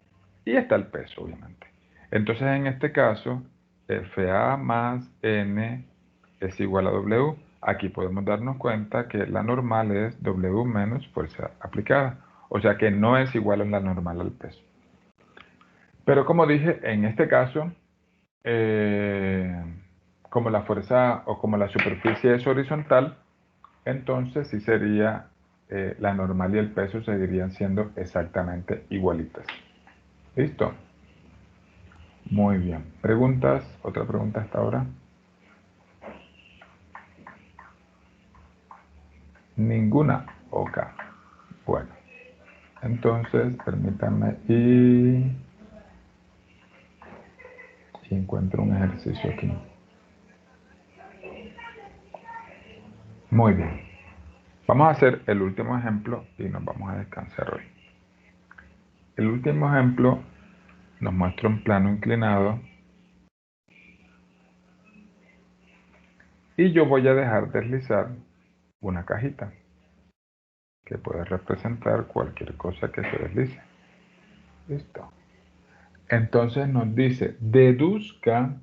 Speaker 1: y está el peso, obviamente. Entonces en este caso, FA más N es igual a W. Aquí podemos darnos cuenta que la normal es W menos fuerza aplicada. O sea que no es igual a la normal al peso. Pero como dije, en este caso, como la fuerza o como la superficie es horizontal, entonces sí sería la normal y el peso seguirían siendo exactamente igualitas. ¿Listo? Muy bien. ¿Preguntas? ¿Otra pregunta hasta ahora? Ninguna. Ok. Bueno. Entonces, permítanme y encuentro un ejercicio aquí. Muy bien. Vamos a hacer el último ejemplo y nos vamos a descansar hoy. El último ejemplo nos muestra un plano inclinado y yo voy a dejar deslizar una cajita que puede representar cualquier cosa que se deslice. Listo. Entonces nos dice, deduzca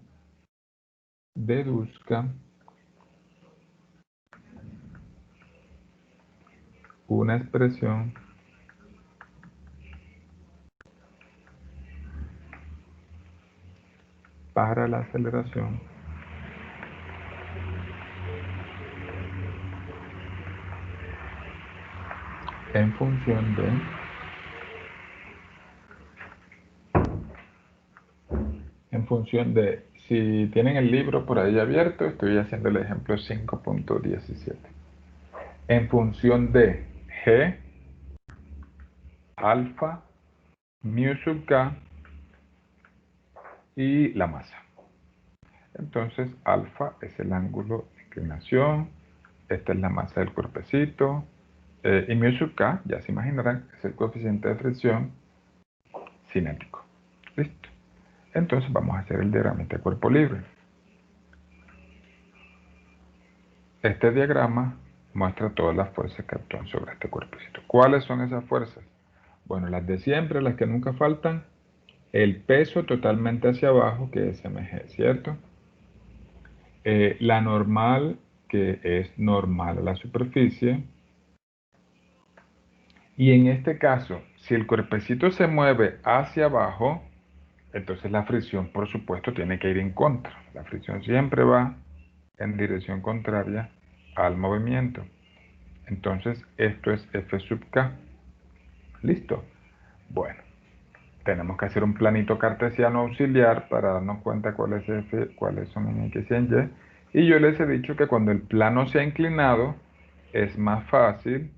Speaker 1: una expresión para la aceleración en función de, si tienen el libro por ahí abierto, estoy haciendo el ejemplo 5.17. En función de G, alfa, mu sub k y la masa. Entonces, alfa es el ángulo de inclinación, esta es la masa del cuerpecito, y mu sub k, ya se imaginarán, es el coeficiente de fricción cinético. Listo. Entonces vamos a hacer el diagrama de cuerpo libre. Este diagrama muestra todas las fuerzas que actúan sobre este cuerpecito. ¿Cuáles son esas fuerzas? Bueno, las de siempre, las que nunca faltan. El peso totalmente hacia abajo, que es mg, ¿cierto? La normal, que es normal a la superficie. Y en este caso, si el cuerpecito se mueve hacia abajo, entonces la fricción, por supuesto, tiene que ir en contra. La fricción siempre va en dirección contraria al movimiento. Entonces, esto es F sub K. ¿Listo? Bueno, tenemos que hacer un planito cartesiano auxiliar para darnos cuenta cuál es F, cuáles son en X y en Y. Y yo les he dicho que cuando el plano sea inclinado, es más fácil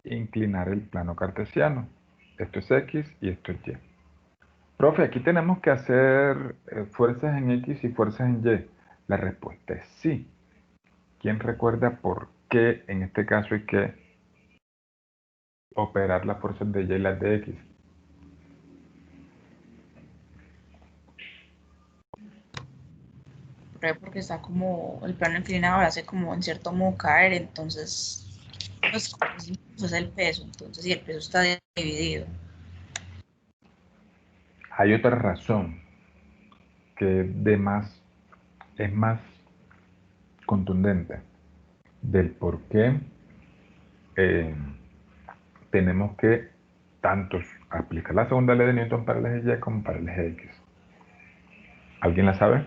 Speaker 1: inclinar el plano cartesiano. Esto es X y esto es Y. Profe, aquí tenemos que hacer fuerzas en X y fuerzas en Y. La respuesta es sí. ¿Quién recuerda por qué en este caso hay que operar las fuerzas de Y y las de X?
Speaker 5: Porque está como el plano inclinado, hace como en cierto modo caer, entonces pues es el peso, entonces y el peso está dividido.
Speaker 1: Hay otra razón que es más contundente del por qué tenemos que tanto aplicar la segunda ley de Newton para el eje Y como para el eje X. ¿Alguien la sabe?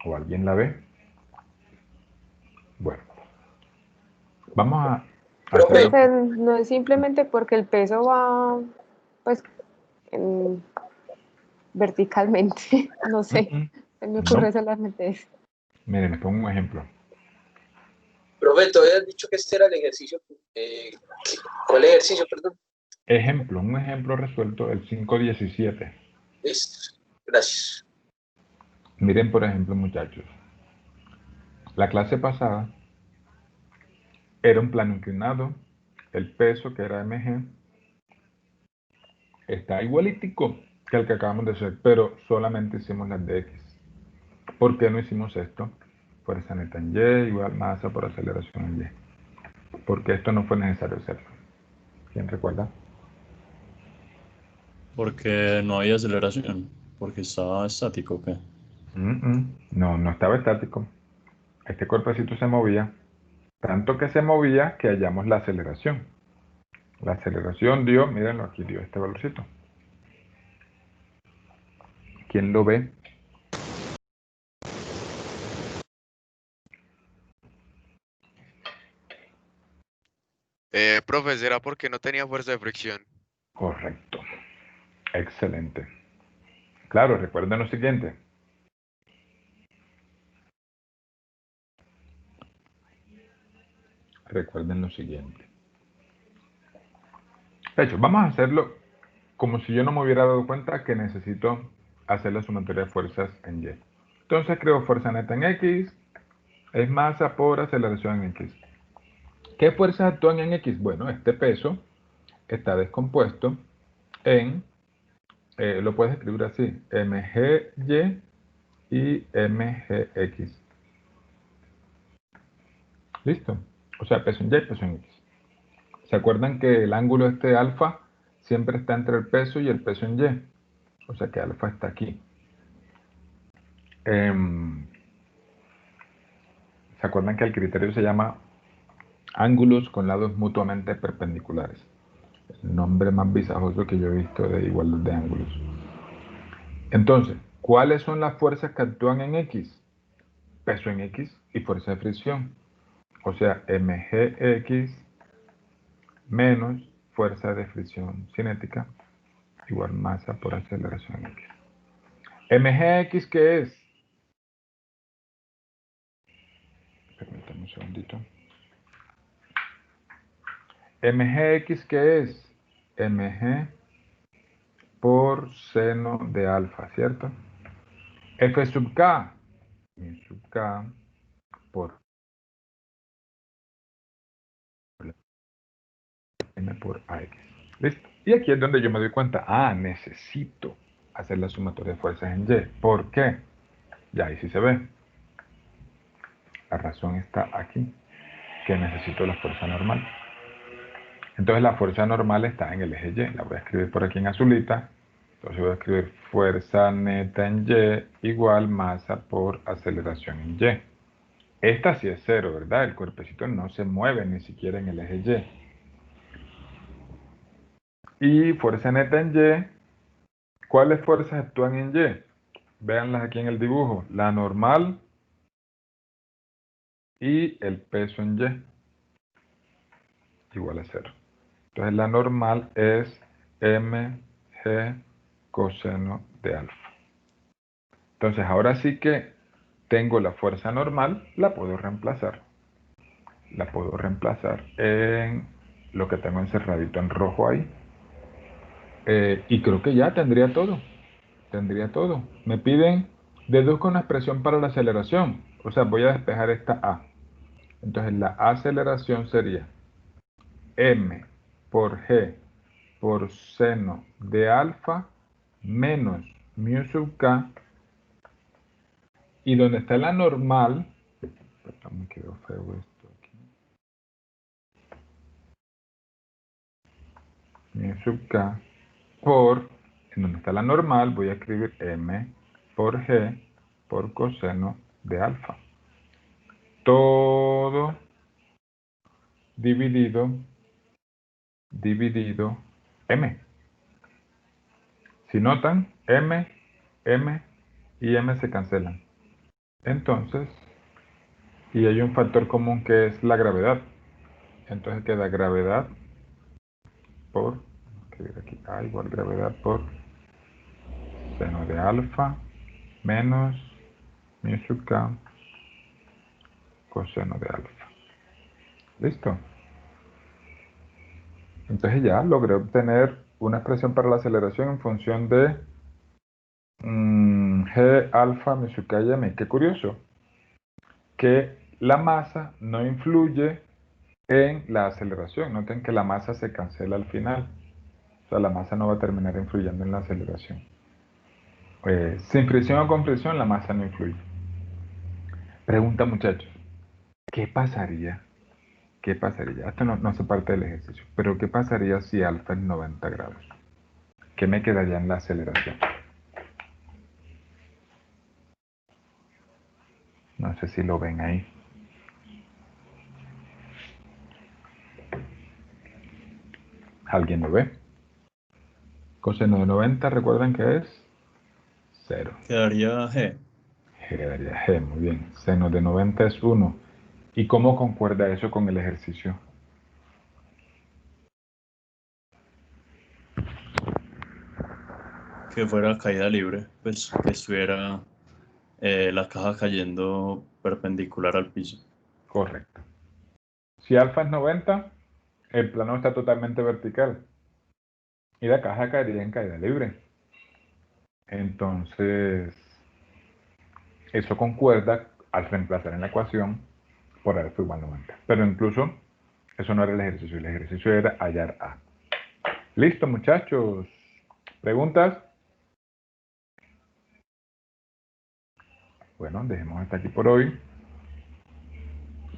Speaker 1: ¿O alguien la ve? Bueno, vamos a
Speaker 6: Profe,
Speaker 1: hacer...
Speaker 3: No es simplemente porque el peso va, pues, verticalmente, no sé, se me ocurre
Speaker 1: No.
Speaker 3: solamente eso.
Speaker 1: Miren, les pongo un ejemplo.
Speaker 6: profe, te habías dicho que este era el ejercicio. ¿Cuál ejercicio, perdón?
Speaker 1: Un ejemplo resuelto, el 5.17.
Speaker 6: Listo. Gracias.
Speaker 1: Miren, por ejemplo, muchachos. La clase pasada era un plano inclinado. El peso, que era mg, está igualitico que el que acabamos de hacer, pero solamente hicimos las de X. ¿Por qué no hicimos esto? Fuerza neta en Y igual masa por aceleración en Y. Porque esto no fue necesario hacerlo. ¿Quién recuerda?
Speaker 2: Porque no había aceleración. Porque estaba estático, ¿o qué?
Speaker 1: No, no estaba estático. Este cuerpecito se movía. Tanto que se movía que hallamos la aceleración. La aceleración dio, mírenlo, aquí dio este valorcito. ¿Quién lo ve?
Speaker 7: Profe, ¿será porque no tenía fuerza de fricción?
Speaker 1: Correcto. Excelente. Claro, recuerden lo siguiente. Recuerden lo siguiente. De hecho, vamos a hacerlo como si yo no me hubiera dado cuenta que necesito hacer la sumatoria de fuerzas en Y. Entonces creo fuerza neta en X, es masa por aceleración en X. ¿Qué fuerzas actúan en X? Bueno, este peso está descompuesto en, lo puedes escribir así, mgy y mgx. ¿Listo? O sea, peso en Y, peso en X. ¿Se acuerdan que el ángulo este alfa siempre está entre el peso y el peso en Y? O sea que alfa está aquí. ¿Se acuerdan que el criterio se llama ángulos con lados mutuamente perpendiculares? Nombre más visajoso que yo he visto de igualdad de ángulos. Entonces, ¿cuáles son las fuerzas que actúan en X? Peso en X y fuerza de fricción. O sea, mgx menos fuerza de fricción cinética igual masa por aceleración X. ¿mgx qué es? Permítame un segundito. ¿mgx qué es? mg por seno de alfa, ¿cierto? F sub k, mi sub k por m por ax. ¿Listo? Y aquí es donde yo me doy cuenta, necesito hacer la sumatoria de fuerzas en Y. ¿Por qué? Ya ahí sí se ve. La razón está aquí, que necesito la fuerza normal. Entonces la fuerza normal está en el eje Y. La voy a escribir por aquí en azulita. Entonces voy a escribir fuerza neta en Y igual masa por aceleración en Y. Esta sí es cero, ¿verdad? El cuerpecito no se mueve ni siquiera en el eje Y. Y fuerza neta en Y. ¿Cuáles fuerzas actúan en Y? Véanlas aquí en el dibujo. La normal y el peso en Y igual a cero. Entonces la normal es mg coseno de alfa. Entonces ahora sí que tengo la fuerza normal, la puedo reemplazar. La puedo reemplazar en lo que tengo encerradito en rojo ahí. Y creo que ya tendría todo. Tendría todo. Me piden, deduzco una expresión para la aceleración. O sea, voy a despejar esta A. Entonces la aceleración sería m por g por seno de alfa menos mu sub k. Y donde está la normal, me quedó feo esto aquí. Mu sub k por, en donde está la normal, voy a escribir m por g por coseno de alfa. Todo dividido m. Si notan, m y m se cancelan. Entonces, y hay un factor común que es la gravedad. Entonces queda gravedad por, escribir aquí, A igual gravedad por seno de alfa menos mu sub k coseno de alfa. ¿Listo? Entonces ya logré obtener una expresión para la aceleración en función de g alfa mu sub k y m. Qué curioso que la masa no influye en la aceleración. Noten que la masa se cancela al final. O sea, la masa no va a terminar influyendo en la aceleración. Sin fricción o con fricción, la masa no influye. Pregunta, muchachos, ¿qué pasaría? ¿Qué pasaría? Esto no hace parte del ejercicio, pero ¿qué pasaría si alfa es 90 grados? ¿Qué me quedaría en la aceleración? No sé si lo ven ahí. ¿Alguien lo ve? Coseno de 90, recuerden que es 0.
Speaker 2: Quedaría G.
Speaker 1: Quedaría G, muy bien. Seno de 90 es 1. ¿Y cómo concuerda eso con el ejercicio?
Speaker 2: Que fuera caída libre, pues que estuviera la caja cayendo perpendicular al piso.
Speaker 1: Correcto. Si alfa es 90, el plano está totalmente vertical. Y la caja caería en caída libre. Entonces, eso concuerda al reemplazar en la ecuación por alfa igual 90. Pero incluso, eso no era el ejercicio era hallar A. Listo, muchachos. ¿Preguntas? Bueno, dejemos hasta aquí por hoy.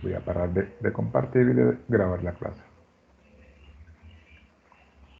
Speaker 1: Voy a parar de compartir y de grabar la clase.